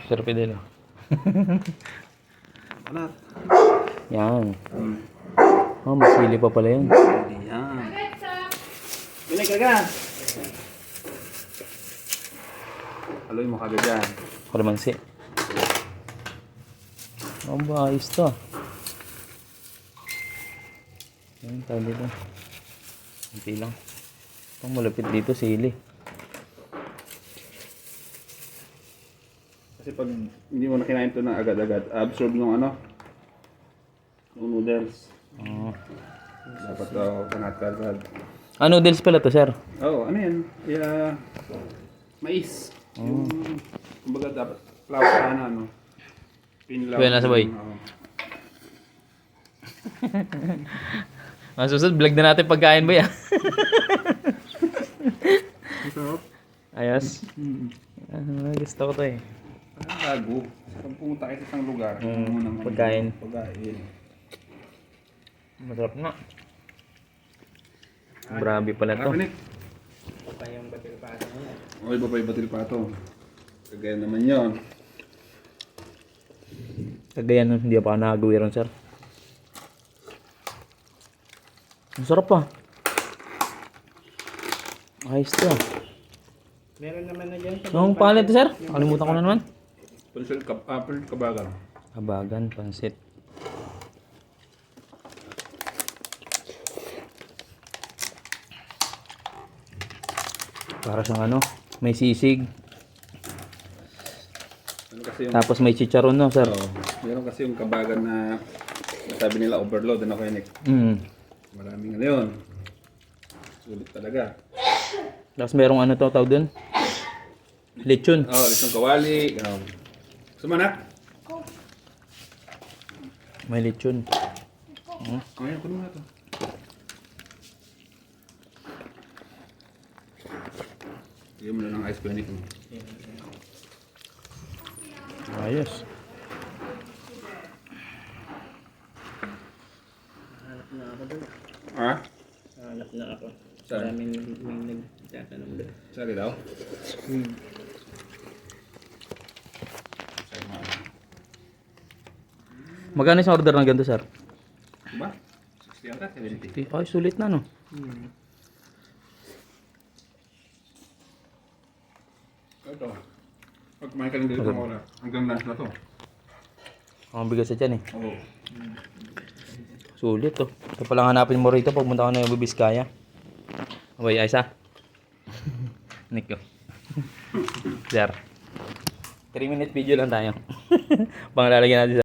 Sir Fidel. Alat. Yan. Oh, masili pa pala yun. Yan. Binig ka. Haloy mo kagad yan. Kalamansi. Oh, ba, ayos to. Yan, tayo dito. Kunti lang. Itong malapit dito, sili. Kasi pag hindi mo na kinain ito na agad-agad, absorb ng ano, ng noodles. Oh. Dapat daw kanat-kanat. Ano noodles pala to, sir? Oo, ano yan? Kaya, mais. Yung, kumbaga dapat, flour sana, ano. Pinlaw. Kuya, nasa boy? Oo. Ang susunod, vlog na natin pagkain ba yan? Ito. Ayos. Gusto ko to eh. Parang bago. Pag pumunta kayo sa isang lugar, munang pagkain. Pagkain. Masarap nga. Grabe pala to. Nick. Pa yung batil pa ito niya. O, iba pa yung batil pa ito. Kagaya naman yun. Kagayan nun, hindi pa ako nakagawi ron, sir. Ang sarap pa. Ayos to. Meron naman na dyan. Anong pangalan to, sir? Kalimutan ko na naman. Pansil kabagan. Kabagan, pansit. Para siyang ano, may sisig. Ano kasi yung, Tapos may chicharon, no, sir? meron kasi yung kabagan na sabi nila overload. Ano kayo, Nick? Maraming ano yun. Sulit talaga. Tapos merong ano to, tawag dun? Lechon. Lechong kawali. Gusto mo na? May lechon. Ngayon, kunin mo na ito. Bigyan mo na ng ice cream, Nick. Ayos. Hanap na ako doon. Ha? Hanap na ako. Saan? Maraming may nagtatanong doon. Sari daw? Magkano sa order ng ganito, sir? Diba? 60 ata, 70. Ay, sulit na, no? Ito. Pag kumain ka lang dito ng oras, hanggang lunch na to. Ang bigas sa dyan, eh. Oo. Sulit, to. Ito palang hanapin mo rito pag punta ka na yung Bibiskaya. Abay, ayos, ha? Nick, oh. Sir. 3-minute video lang tayo. Pang lalagyan natin sa